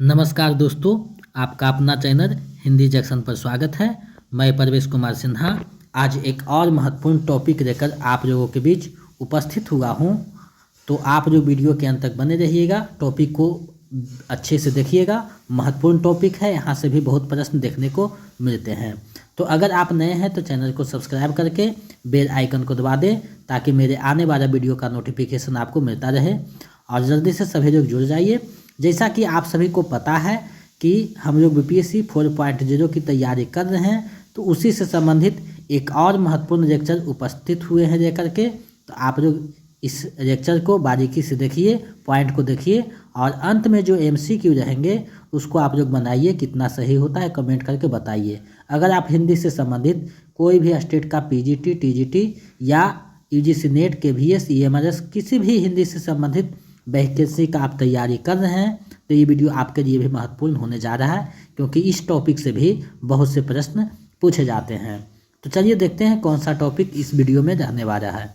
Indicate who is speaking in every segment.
Speaker 1: नमस्कार दोस्तों, आपका अपना चैनल हिंदी जंक्शन पर स्वागत है। मैं परवेश कुमार सिन्हा आज एक और महत्वपूर्ण टॉपिक लेकर आप लोगों के बीच उपस्थित हुआ हूं। तो आप जो वीडियो के अंत तक बने रहिएगा, टॉपिक को अच्छे से देखिएगा। महत्वपूर्ण टॉपिक है, यहाँ से भी बहुत प्रश्न देखने को मिलते हैं। तो अगर आप नए हैं तो चैनल को सब्सक्राइब करके बेल आइकन को दबा दें ताकि मेरे आने वाला वीडियो का नोटिफिकेशन आपको मिलता रहे और जल्दी से सभी लोग जुड़ जाइए। जैसा कि आप सभी को पता है कि हम लोग बीपीएससी 4.0 की तैयारी कर रहे हैं, तो उसी से संबंधित एक और महत्वपूर्ण लेक्चर उपस्थित हुए हैं लेकर के। तो आप लोग इस लेक्चर को बारीकी से देखिए, पॉइंट को देखिए और अंत में जो एमसीक्यू रहेंगे उसको आप लोग बनाइए। कितना सही होता है कमेंट करके बताइए। अगर आप हिंदी से संबंधित कोई भी स्टेट का पीजीटी, टीजीटी या यूजीसी नेट, केवीएस, ईएमआरएस किसी भी हिंदी से संबंधित वैकेंसी का आप तैयारी कर रहे हैं तो ये वीडियो आपके लिए भी महत्वपूर्ण होने जा रहा है, क्योंकि इस टॉपिक से भी बहुत से प्रश्न पूछे जाते हैं। तो चलिए देखते हैं कौन सा टॉपिक इस वीडियो में रहने वाला है।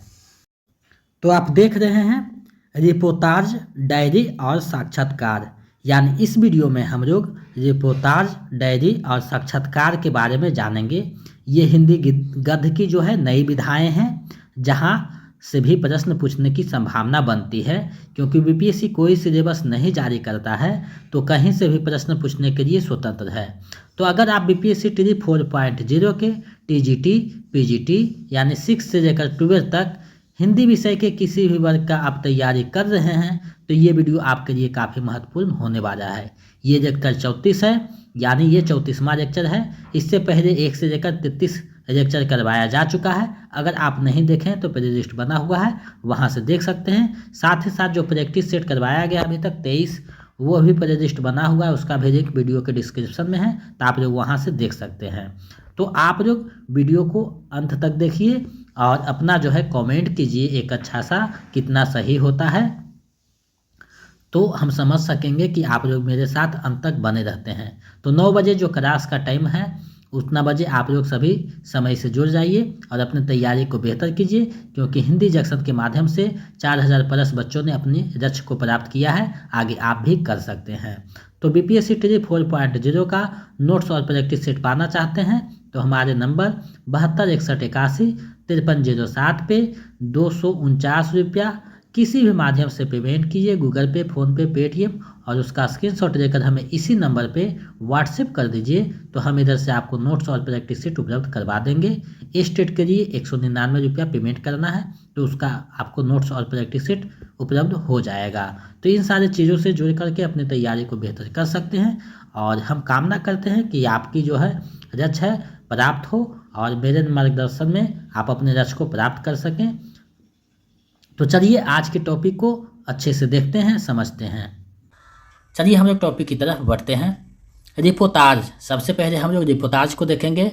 Speaker 1: तो आप देख रहे हैं रिपोर्टाज, डायरी और साक्षात्कार। यानी इस वीडियो में हम लोग रिपोर्टाज, डायरी और साक्षात्कार के बारे में जानेंगे। ये हिंदी गद्य की जो है नई विधाएं हैं, जहां से भी प्रश्न पूछने की संभावना बनती है, क्योंकि बीपीएससी कोई सिलेबस नहीं जारी करता है तो कहीं से भी प्रश्न पूछने के लिए स्वतंत्र है। तो अगर आप बीपीएससी टी 4.0 के टीजीटी, पीजीटी यानी 6 से लेकर 12 तक हिंदी विषय के किसी भी वर्ग का आप तैयारी कर रहे हैं तो ये वीडियो आपके लिए काफ़ी महत्वपूर्ण होने वाला है। ये लेक्चर 34 है, यानी ये 34वां लेक्चर है। इससे पहले 1 से लेकर 33 लेक्चर करवाया जा चुका है। अगर आप नहीं देखें तो प्ले लिस्ट बना हुआ है, वहां से देख सकते हैं। साथ ही साथ जो प्रैक्टिस सेट करवाया गया अभी तक 23, वो भी प्ले लिस्ट बना हुआ है, उसका भी लिंक वीडियो के डिस्क्रिप्शन में है, तो आप लोग वहां से देख सकते हैं। तो आप लोग वीडियो को अंत तक देखिए और अपना जो है कमेंट कीजिए एक अच्छा सा, कितना सही होता है, तो हम समझ सकेंगे कि आप लोग मेरे साथ अंत तक बने रहते हैं। तो 9 बजे जो क्लास का टाइम है उतना बजे आप लोग सभी समय से जुड़ जाइए और अपनी तैयारी को बेहतर कीजिए, क्योंकि हिंदी जंक्शन के माध्यम से 4000 प्लस बच्चों ने अपनी लक्ष्य को प्राप्त किया है। आगे आप भी कर सकते हैं। तो बीपीएससी टी 4.0 का नोट्स और प्रैक्टिस सेट पाना चाहते हैं तो हमारे नंबर 7261815307 पे 249 रुपया किसी भी माध्यम से पेमेंट कीजिए, गूगल पे, फ़ोनपे, पेटीएम, और उसका स्क्रीनशॉट लेकर हमें इसी नंबर पे व्हाट्सएप कर दीजिए। तो हम इधर से आपको नोट्स और प्रैक्टिस सेट उपलब्ध करवा देंगे। स्टेट के लिए 199 रुपया पेमेंट करना है, तो उसका आपको नोट्स और प्रैक्टिस सेट उपलब्ध हो जाएगा। तो इन सारी चीज़ों से जुड़ करके अपनी तैयारी को बेहतर कर सकते हैं और हम कामना करते हैं कि आपकी जो है लक्ष्य है प्राप्त हो और मेरे मार्गदर्शन में आप अपने लक्ष्य को प्राप्त कर सकें। तो चलिए आज के टॉपिक को अच्छे से देखते हैं, समझते हैं। चलिए हम लोग टॉपिक की तरफ बढ़ते हैं। रिपोर्टाज, सबसे पहले हम लोग रिपोर्टाज को देखेंगे।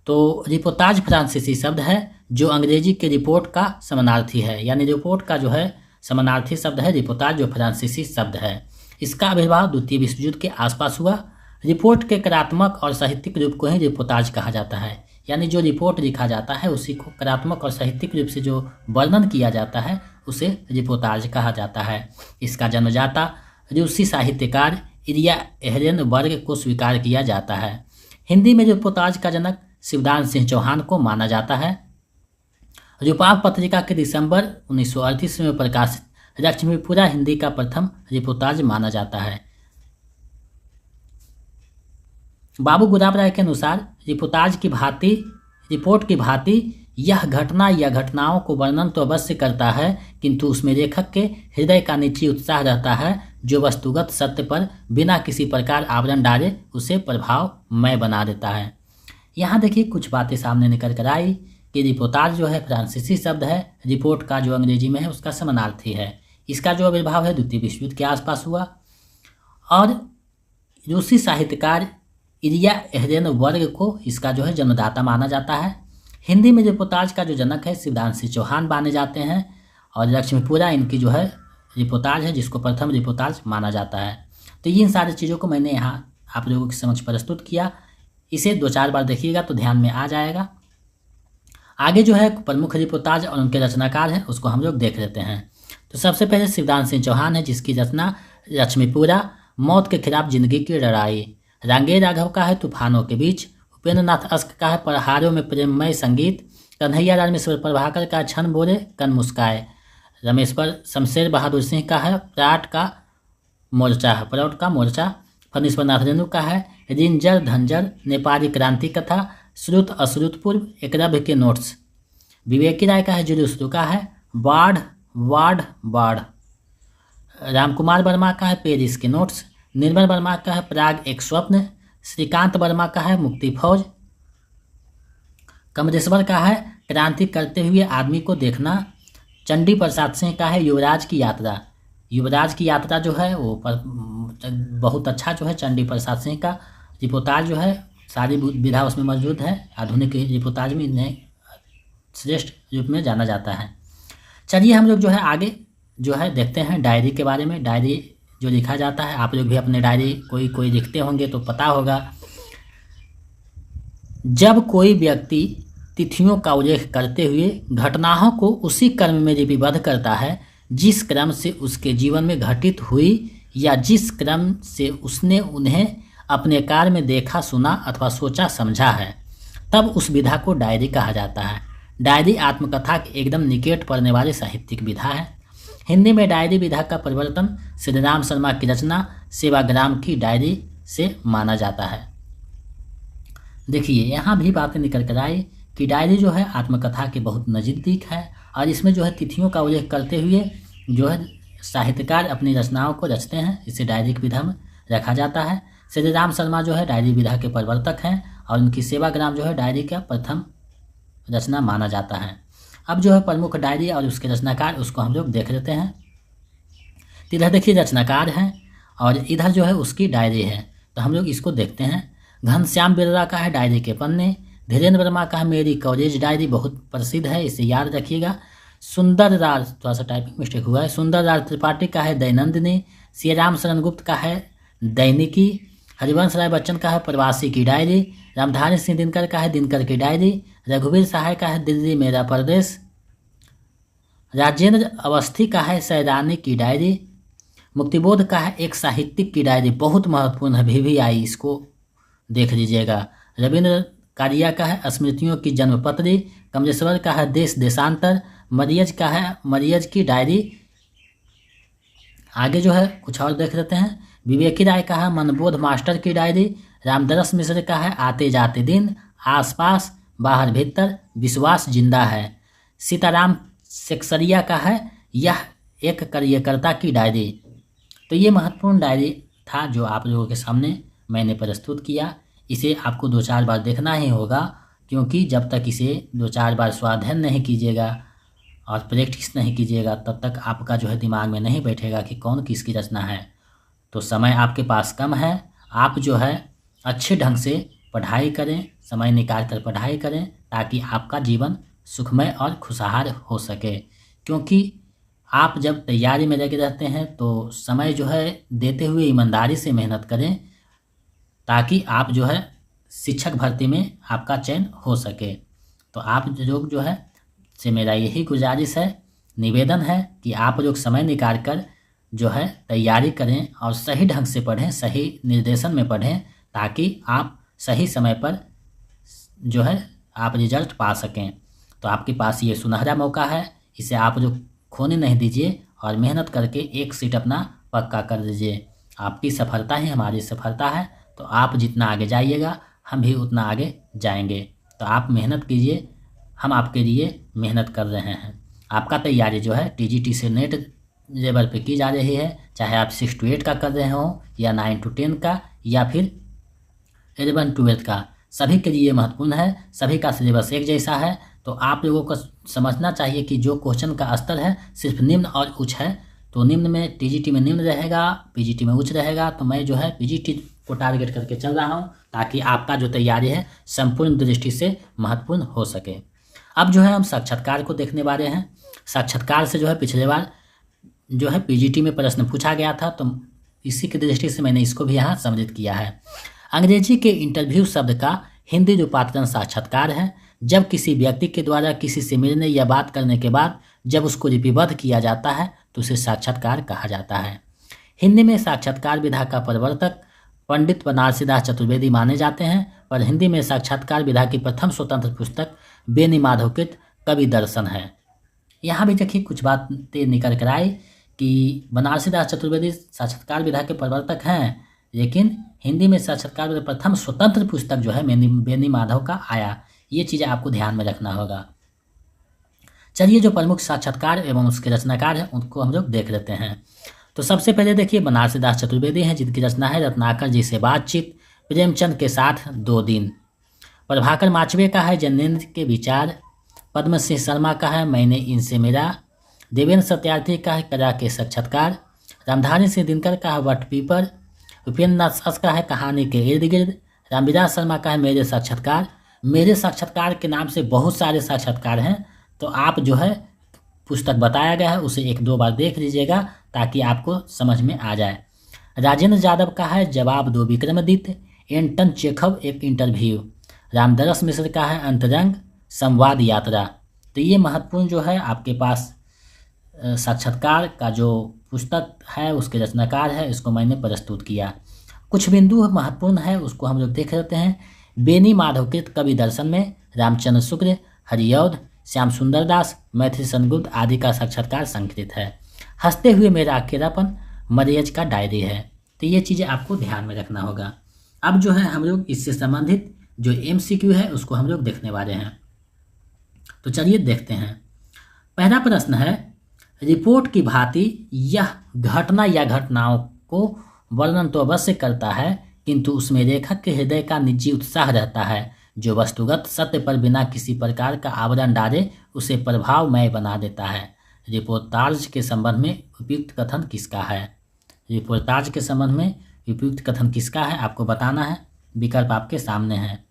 Speaker 1: तो रिपोर्टाज फ्रांसीसी शब्द है जो अंग्रेजी के रिपोर्ट का समानार्थी है, यानी रिपोर्ट का जो है समानार्थी शब्द है रिपोर्टाज, जो फ्रांसीसी शब्द है। इसका आविर्भाव द्वितीय विश्व युद्ध के आसपास हुआ। रिपोर्ट के कलात्मक और साहित्यिक रूप को ही रिपोर्टाज कहा जाता है, यानी जो रिपोर्ट लिखा जाता है उसी को कलात्मक और साहित्यिक रूप से जो वर्णन किया जाता है उसे रिपोर्टाज कहा जाता है। इसका जन्मदाता रूसी साहित्यकार इलिया एहरेनबर्ग को स्वीकार किया जाता है। हिंदी में रिपोर्टाज का जनक शिवदान सिंह चौहान को माना जाता है। रूपाव पत्रिका के दिसंबर 1938 में प्रकाशित लक्ष्मीपुरा हिंदी का प्रथम रिपोर्टाज माना जाता है। बाबू गुलाब राय के अनुसार रिपोर्ट की भांति यह घटना या घटनाओं को वर्णन तो अवश्य करता है, किंतु उसमें लेखक के हृदय का निजी उत्साह रहता है, जो वस्तुगत सत्य पर बिना किसी प्रकार आवरण डाले उसे प्रभावमय बना देता है। यहाँ देखिए कुछ बातें सामने निकल कर आई कि रिपोर्टाज जो है फ्रांसीसी शब्द है, रिपोर्ट का जो अंग्रेजी में है उसका समानार्थी है। इसका जो आविर्भाव है द्वितीय विश्व युद्ध के आसपास हुआ और रूसी साहित्यकार इलिया एहरेनबर्ग को इसका जो है जन्मदाता माना जाता है। हिंदी में रिपोर्टाज का जो जनक है शिवदान सिंह चौहान माने जाते हैं और लक्ष्मीपुरा इनकी जो है रिपोर्टाज है जिसको प्रथम रिपोर्टाज माना जाता है। तो इन सारी चीज़ों को मैंने यहाँ आप लोगों के समक्ष प्रस्तुत किया। इसे 2-4 बार देखिएगा तो ध्यान में आ जाएगा। आगे जो है प्रमुख रिपोर्टाज और उनके रचनाकार हैं उसको हम लोग देख लेते हैं। तो सबसे पहले शिवदान सिंह चौहान है, जिसकी रचना लक्ष्मीपुरा मौत के खिलाफ जिंदगी की लड़ाई। रांगे राघव का है तूफानों के बीच। उपेंद्र नाथ अश्क का है पहाड़ों में प्रेममय संगीत। कन्हैया रामेश्वर प्रभाकर का छन बोले कन मुस्काए। रमेश्वर शमशेर बहादुर सिंह का है प्राट का मोर्चा। फणीश्वर नाथ रेणु का है रिंजर धंजर नेपाली क्रांति कथा। श्रुत अश्रुत पूर्व एकलव्य के नोट्स। विवेकी राय का है जुलूस रुका है बाढ़ वाढ़ बाढ़। रामकुमार वर्मा का है पेरिस के नोट्स। निर्मल वर्मा का है प्राग एक स्वप्न। श्रीकांत वर्मा का है मुक्ति फौज। कमलेश्वर का है क्रांति करते हुए आदमी को देखना। चंडी प्रसाद सिंह का है युवराज की यात्रा। युवराज की यात्रा जो है वो बहुत अच्छा जो है चंडी प्रसाद सिंह का रिपोर्टाज जो है सारी विधा उसमें मौजूद है। आधुनिक रिपोर्टाज में इन्हें श्रेष्ठ रूप में जाना जाता है। चलिए हम लोग जो है आगे जो है देखते हैं डायरी के बारे में। डायरी जो लिखा जाता है, आप लोग भी अपने डायरी कोई लिखते होंगे तो पता होगा। जब कोई व्यक्ति तिथियों का उल्लेख करते हुए घटनाओं को उसी क्रम में लिपिबद्ध करता है जिस क्रम से उसके जीवन में घटित हुई या जिस क्रम से उसने उन्हें अपने कार्य में देखा, सुना अथवा सोचा समझा है, तब उस विधा को डायरी कहा जाता है। डायरी आत्मकथा के एकदम निकट पड़ने वाली साहित्यिक विधा है। हिंदी में डायरी विधा का परिवर्तन श्री राम शर्मा की रचना सेवाग्राम की डायरी से माना जाता है। देखिए यहाँ भी बातें निकल कर आई कि डायरी जो है आत्मकथा के बहुत नज़दीक है और इसमें जो है तिथियों का उल्लेख करते हुए जो है साहित्यकार अपनी रचनाओं को रचते हैं। इसे डायरी की विधा में रखा जाता है। श्री राम शर्मा जो है डायरी विधा के प्रवर्तक हैं और उनकी सेवाग्राम जो है डायरी का प्रथम रचना माना जाता है। अब जो है प्रमुख डायरी और उसके रचनाकार उसको हम लोग देख लेते हैं। तो इधर देखिए रचनाकार हैं और इधर जो है उसकी डायरी है, तो हम लोग इसको देखते हैं। घनश्याम बिरला का है डायरी के पन्ने। धीरेन्द्र वर्मा का है मेरी कॉलेज डायरी, बहुत प्रसिद्ध है, इसे याद रखिएगा। सुंदर राज, थोड़ा सा टाइपिंग मिस्टेक हुआ है, सुंदर राज त्रिपाठी का है दैनंदिनी। श्री राम शरण गुप्त का है दैनिकी। हरिवंश राय बच्चन का है प्रवासी की डायरी। रामधारी सिंह दिनकर का है दिनकर की डायरी। रघुवीर सहाय का है दिल्ली मेरा परदेश। राजेंद्र अवस्थी का है सैरानी की डायरी। मुक्तिबोध का है एक साहित्यिक की डायरी, बहुत महत्वपूर्ण है, भी आई, इसको देख लीजिएगा। रविंद्र कारिया का है स्मृतियों की जन्मपत्री। कमलेश्वर का है देश देशांतर। मरियज का है मरियज की डायरी। आगे जो है कुछ और देख लेते हैं। विवेकी राय का है मनबोध मास्टर की डायरी। रामदरस मिश्र का है आते जाते दिन। आसपास बाहर भीतर विश्वास जिंदा है। सीताराम सेक्सरिया का है यह एक कार्यकर्ता की डायरी। तो ये महत्वपूर्ण डायरी था जो आप लोगों के सामने मैंने प्रस्तुत किया। इसे आपको 2-4 बार देखना ही होगा, क्योंकि जब तक इसे 2-4 बार स्वाध्ययन नहीं कीजिएगा और प्रैक्टिस नहीं कीजिएगा तब तक आपका जो है दिमाग में नहीं बैठेगा कि कौन किसकी रचना है। तो समय आपके पास कम है, आप जो है अच्छे ढंग से पढ़ाई करें, समय निकाल कर पढ़ाई करें ताकि आपका जीवन सुखमय और खुशहाल हो सके। क्योंकि आप जब तैयारी में लगे रहते हैं तो समय जो है देते हुए ईमानदारी से मेहनत करें ताकि आप जो है शिक्षक भर्ती में आपका चयन हो सके। तो आप लोग जो है से मेरा यही गुजारिश है, निवेदन है कि आप लोग समय निकाल कर जो है तैयारी करें और सही ढंग से पढ़ें, सही निर्देशन में पढ़ें ताकि आप सही समय पर जो है आप रिजल्ट पा सकें। तो आपके पास ये सुनहरा मौका है, इसे आप लोग खोने नहीं दीजिए और मेहनत करके एक सीट अपना पक्का कर दीजिए। आपकी सफलता ही हमारी सफलता है, तो आप जितना आगे जाइएगा हम भी उतना आगे जाएंगे। तो आप मेहनत कीजिए, हम आपके लिए मेहनत कर रहे हैं। आपका तैयारी जो है टीजीटी से नेट लेवल पे की जा रही है, चाहे आप 6 to 8 का कर रहे हो या 9 to 10 का या फिर 11 to 12 का, सभी के लिए महत्वपूर्ण है। सभी का सिलेबस एक जैसा है। तो आप लोगों को समझना चाहिए कि जो क्वेश्चन का स्तर है सिर्फ निम्न और उच्च है, तो निम्न में टीजीटी में निम्न रहेगा, पीजीटी में उच्च रहेगा। तो मैं जो है पीजीटी को टारगेट करके चल रहा हूँ ताकि आपका जो तैयारी है संपूर्ण दृष्टि से महत्वपूर्ण हो सके। अब जो है हम साक्षात्कार को देखने वाले हैं। साक्षात्कार से जो है पिछले बार जो है पीजीटी में प्रश्न पूछा गया था, तो इसी की दृष्टि से मैंने इसको भी यहाँ सम्मिलित किया है। अंग्रेजी के इंटरव्यू शब्द का हिंदी रूपांतरण साक्षात्कार है। जब किसी व्यक्ति के द्वारा किसी से मिलने या बात करने के बाद जब उसको लिपिबद्ध किया जाता है तो उसे साक्षात्कार कहा जाता है। हिंदी में साक्षात्कार विधा का प्रवर्तक पंडित बनारसी दास चतुर्वेदी माने जाते हैं, पर हिंदी में साक्षात्कार विधा की प्रथम स्वतंत्र पुस्तक बेनी माधवकृत कवि दर्शन है। यहाँ भी देखिए कुछ बातें निकल कर आई कि बनारसी दास चतुर्वेदी साक्षात्कार विधा के प्रवर्तक हैं, लेकिन हिंदी में साक्षात्कार विधा प्रथम स्वतंत्र पुस्तक जो है बेनी माधव का आया। ये चीज़ें आपको ध्यान में रखना होगा। चलिए जो प्रमुख साक्षात्कार एवं उसके रचनाकार हैं उनको हम लोग देख लेते हैं। तो सबसे पहले देखिए बनारसी दास चतुर्वेदी हैं, जिनकी रचना है रत्नाकर जी से बातचीत, प्रेमचंद के साथ 2 दिन। प्रभाकर माचवे का है जैनेन्द्र के विचार, पद्म सिंह शर्मा का है मैंने इनसे मिला, देवेंद्र सत्यार्थी का है कला के साक्षात्कार, रामधारी सिंह दिनकर का है वट पीपर, उपेंद्र नाथ सस का है कहानी के इर्द गिर्द, रामविलास शर्मा का है मेरे साक्षात्कार। मेरे साक्षात्कार के नाम से बहुत सारे साक्षात्कार हैं, तो आप जो है पुस्तक बताया गया है उसे 1-2 बार देख लीजिएगा ताकि आपको समझ में आ जाए। राजेंद्र यादव का है जवाब दो विक्रमादित्य, एंटन चेखव एक इंटरव्यू, रामदरस मिश्र का है अंतरंग संवाद यात्रा। तो ये महत्वपूर्ण जो है आपके पास साक्षात्कार का जो पुस्तक है उसके रचनाकार है, इसको मैंने प्रस्तुत किया। कुछ बिंदु महत्वपूर्ण है उसको हम लोग देख लेते हैं। बेनी माधवकृत कवि दर्शन में रामचंद्र शुक्ल, हरिऔध, श्याम सुंदर दास, मैथिली सनगुप्त आदि का साक्षात्कार संकलित है। हंसते हुए मेरा अकेलापन मरियज का डायरी है। तो ये चीज़ें आपको ध्यान में रखना होगा। अब जो है हम लोग इससे संबंधित जो MCQ है उसको हम लोग देखने वाले हैं। तो चलिए देखते हैं। पहला प्रश्न है, रिपोर्ट की भांति यह घटना या घटनाओं को वर्णन तो अवश्य करता है, किंतु उसमें लेखक के हृदय का निजी उत्साह रहता है जो वस्तुगत सत्य पर बिना किसी प्रकार का आवरण डाले उसे प्रभावमय बना देता है। रिपोर्टाज के संबंध में उपयुक्त कथन किसका है? रिपोर्टाज के संबंध में उपयुक्त कथन किसका है आपको बताना है। विकल्प आपके सामने है।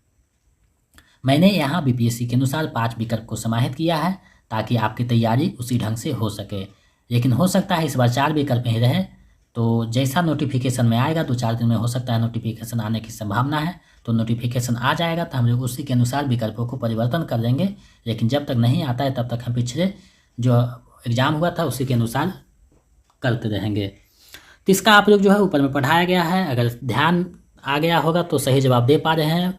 Speaker 1: मैंने यहाँ BPSC के अनुसार 5 विकल्प को समाहित किया है ताकि आपकी तैयारी उसी ढंग से हो सके, लेकिन हो सकता है इस बार 4 विकल्प ही रहे। तो जैसा नोटिफिकेशन में आएगा 2-4 दिन में हो सकता है नोटिफिकेशन आने की संभावना है, तो नोटिफिकेशन आ जाएगा तो हम लोग उसी के अनुसार विकल्पों को परिवर्तन कर देंगे। लेकिन जब तक नहीं आता है तब तक हम पिछले जो एग्ज़ाम हुआ था उसी के अनुसार करते रहेंगे। तो इसका आप लोग जो है ऊपर में पढ़ाया गया है, अगर ध्यान आ गया होगा तो सही जवाब दे पा रहे हैं।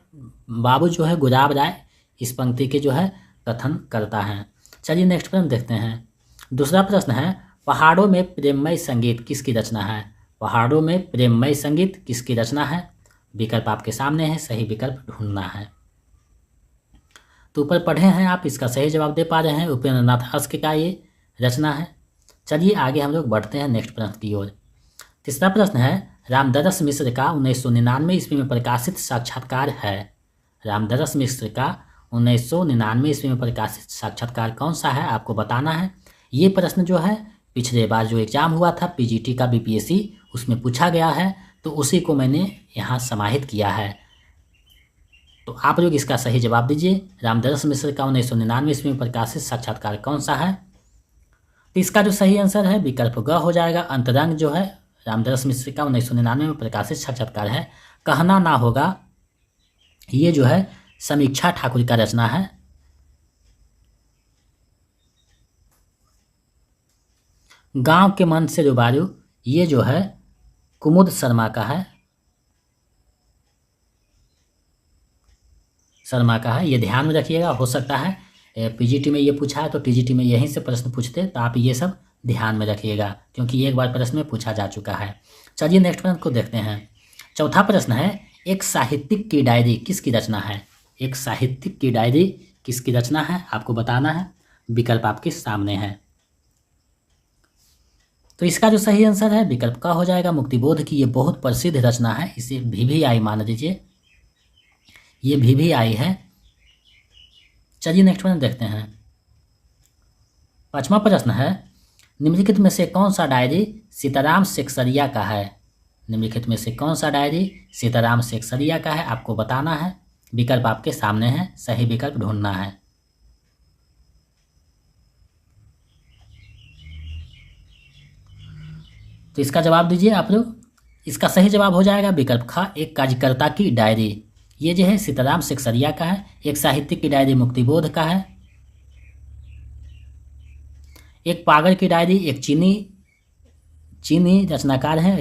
Speaker 1: बाबू जो है गुलाब राय इस पंक्ति के जो है कथन करता है। चलिए नेक्स्ट प्रश्न देखते हैं। दूसरा प्रश्न है, पहाड़ों में प्रेममय संगीत किसकी रचना है? पहाड़ों में प्रेममय संगीत किसकी रचना है? विकल्प आपके सामने है, सही विकल्प ढूंढना है। तो ऊपर पढ़े हैं आप, इसका सही जवाब दे पा रहे हैं। उपेंद्र नाथ हस्क का ये रचना है। चलिए आगे हम लोग बढ़ते हैं नेक्स्ट प्रश्न की ओर। तीसरा प्रश्न है, रामदरस मिश्र का 1999 ईस्वी में प्रकाशित साक्षात्कार है। रामदरस मिश्र का 1999 ईस्वी में प्रकाशित साक्षात्कार कौन सा है आपको बताना है। ये प्रश्न जो है पिछले बार जो एग्जाम हुआ था PGT का BPSC उसमें पूछा गया है, तो उसी को मैंने यहाँ समाहित किया है। तो आप लोग इसका सही जवाब दीजिए। रामदरस मिश्र का 1999 ईस्वी में प्रकाशित साक्षात्कार कौन सा है? तो इसका जो सही आंसर है विकल्प ग हो जाएगा। अंतरंग जो है रामदरस मिश्र का 1999 में प्रकाशित साक्षात्कार है। कहना ना होगा ये जो है समीक्षा ठाकुर का रचना है। गांव के मन से रुबारू ये जो है कुमुद शर्मा का है। ये ध्यान में रखिएगा। हो सकता है PGT में ये पूछा है तो TGT में यहीं से प्रश्न पूछते, तो आप ये सब ध्यान में रखिएगा क्योंकि एक बार प्रश्न में पूछा जा चुका है। चलिए नेक्स्ट प्रश्न को देखते हैं। चौथा प्रश्न है, एक साहित्यिक की डायरी किसकी रचना है? एक साहित्यिक की डायरी किसकी रचना है आपको बताना है। विकल्प आपके सामने है। तो इसका जो सही आंसर है विकल्प का हो जाएगा। मुक्तिबोध की ये बहुत प्रसिद्ध रचना है, इसे VVI मान लीजिए, ये VVI है। चलिए नेक्स्ट प्रश्न देखते हैं। 5वां प्रश्न है, निम्नलिखित में से कौन सा डायरी सीताराम सेक्सरिया का है? निम्नलिखित में से कौन सा डायरी सीताराम सेक्सरिया का है आपको बताना है। विकल्प आपके सामने है, सही विकल्प ढूंढना है। तो इसका जवाब दीजिए आप लोग। इसका सही जवाब हो जाएगा विकल्प ख, एक कार्यकर्ता की डायरी। ये जो है सीताराम सेक्सरिया का है। एक साहित्यिक की डायरी मुक्तिबोध का है। एक पागल की डायरी एक चीनी रचनाकार हैं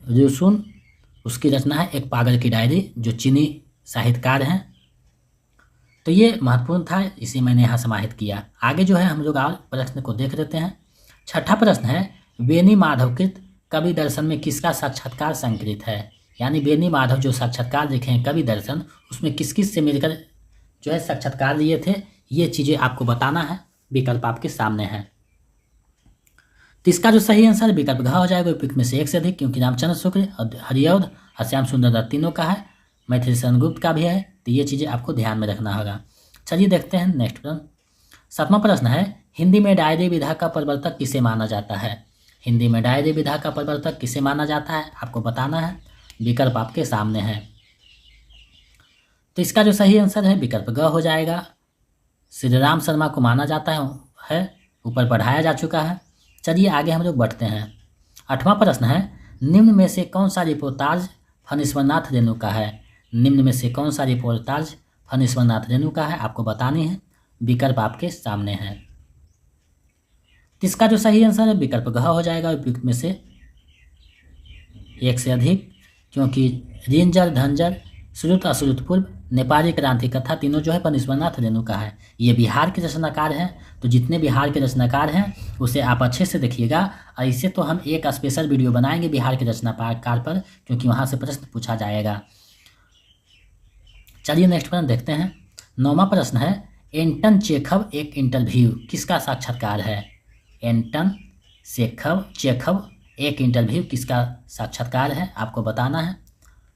Speaker 1: र्यूसुन। उसकी रचना है एक पागल की डायरी, जो चीनी साहित्यकार हैं। तो ये महत्वपूर्ण था, इसे मैंने यहाँ समाहित किया। आगे जो है हम लोग और प्रश्न को देख लेते हैं। छठा प्रश्न है, बेनी माधवकृत कवि दर्शन में किसका साक्षात्कार संकलित है? यानी बेनी माधव जो साक्षात्कार लिखे हैं कवि दर्शन, उसमें किस किस से मिलकर जो है साक्षात्कार लिए थे, ये चीज़ें आपको बताना है। विकल्प आपके सामने है। तो इसका जो सही आंसर विकल्प घ हो जाएगा, उपयुक्त में से एक से अधिक, क्योंकि रामचंद्र शुक्ल, हरिऔध और श्याम सुंदर दत्त तीनों का है, मैथिली शरण गुप्त का भी है। तो ये चीज़ें आपको ध्यान में रखना होगा। चलिए देखते हैं नेक्स्ट प्रश्न। सातवां प्रश्न है, हिंदी में डायरी विधा का प्रवर्तक किसे माना जाता है? हिंदी में डायरी विधा का प्रवर्तक किसे माना जाता है, आपको बताना है। विकल्प आपके सामने है। तो इसका जो सही आंसर है विकल्प ग हो जाएगा। श्री राम शर्मा को माना जाता है, ऊपर पढ़ाया जा चुका है। चलिए आगे हम लोग बढ़ते हैं। आठवां प्रश्न है, निम्न में से कौन सा रिपोर्टाज फणीश्वरनाथ रेणु का है? निम्न में से कौन सा रिपोर्टाज फणीश्वरनाथ रेणु का है, आपको बतानी है। विकल्प आपके सामने है। इसका जो सही आंसर है विकल्प घ हो जाएगा, उपयुक्त में से एक से अधिक, क्योंकि रिंजर, धंजर, श्रुत, अश्रुत पूर्व, नेपाली क्रांति कथा तीनों जो है फणीश्वरनाथ रेणु का है। ये बिहार के रचनाकार हैं। तो जितने बिहार के रचनाकार हैं उसे आप अच्छे से देखिएगा, और इससे तो हम एक स्पेशल वीडियो बनाएंगे बिहार के रचनाकार पर, क्योंकि वहाँ से प्रश्न पूछा जाएगा। चलिए नेक्स्ट प्रश्न देखते हैं। नौवां प्रश्न है, एंटन चेखव एक इंटरव्यू किसका साक्षात्कार है? एंटन चेखव एक इंटरव्यू किसका साक्षात्कार है, आपको बताना है।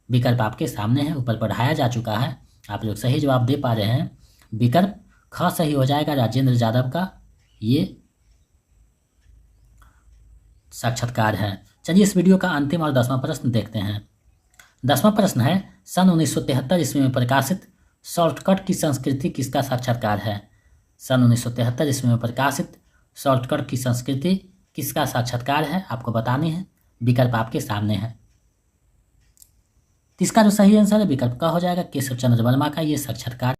Speaker 1: विकल्प आपके सामने है, ऊपर पढ़ाया जा चुका है। आप लोग सही जवाब दे पा रहे हैं। विकल्प ख सही हो जाएगा, राजेंद्र यादव का ये साक्षात्कार है। चलिए इस वीडियो का अंतिम और 10वां प्रश्न देखते हैं। 10वां प्रश्न है, सन 1973 ईस्वी में प्रकाशित शॉर्टकट की संस्कृति किसका साक्षात्कार है? सन 1973 ईस्वी में प्रकाशित शॉर्टकट की संस्कृति किसका साक्षात्कार है, आपको बतानी है। विकल्प आपके सामने है। इसका जो सही आंसर है विकल्प का हो जाएगा, केशव चंद्र वर्मा का ये साक्षात्कार।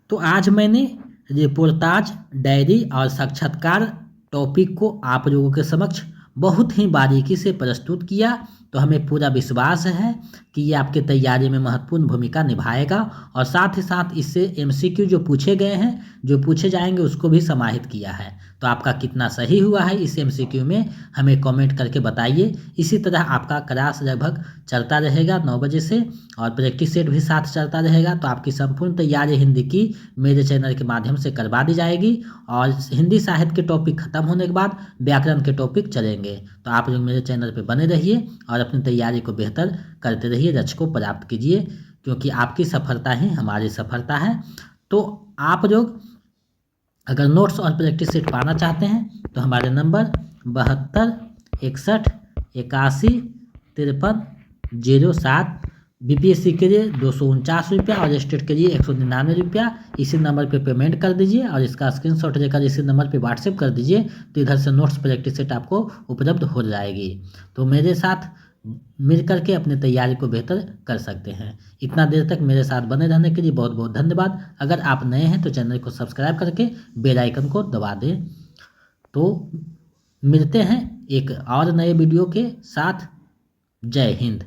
Speaker 1: तो आज मैंने रिपोर्टाज, डायरी और साक्षात्कार टॉपिक को आप लोगों के समक्ष बहुत ही बारीकी से प्रस्तुत किया। तो हमें पूरा विश्वास है कि ये आपके तैयारी में महत्वपूर्ण भूमिका निभाएगा, और साथ ही साथ इससे एमसीक्यू जो पूछे गए हैं, जो पूछे जाएंगे, उसको भी समाहित किया है। तो आपका कितना सही हुआ है इस एमसीक्यू में हमें कमेंट करके बताइए। इसी तरह आपका क्लास लगभग चलता रहेगा 9 बजे से, और प्रैक्टिस सेट भी साथ चलता रहेगा। तो आपकी संपूर्ण तैयारी हिंदी की मेरे चैनल के माध्यम से करवा दी जाएगी, और हिंदी साहित्य के टॉपिक खत्म होने के बाद व्याकरण के टॉपिक चलेंगे। तो आप लोग मेरे चैनल पर बने रहिए और अपनी तैयारी को बेहतर करते रहिए, लक्ष्य को प्राप्त कीजिए, क्योंकि आपकी सफलता ही हमारी सफलता है। तो आप लोग अगर नोट्स और प्रैक्टिस सेट पाना चाहते हैं तो हमारे नंबर 72 61 81 53 07, बीपीएससी के लिए 249 रुपया और स्टेट के लिए 199 रुपया, इसी नंबर पे पेमेंट कर दीजिए, और इसका स्क्रीनशॉट लेकर इसी नंबर पे व्हाट्सएप कर दीजिए। तो इधर से नोट्स प्रैक्टिस सेट आपको उपलब्ध हो जाएगी। तो मेरे साथ मिल करके अपनी तैयारी को बेहतर कर सकते हैं। इतना देर तक मेरे साथ बने रहने के लिए बहुत बहुत धन्यवाद। अगर आप नए हैं तो चैनल को सब्सक्राइब करके बेल आइकन को दबा दें। तो मिलते हैं एक और नए वीडियो के साथ। जय हिंद।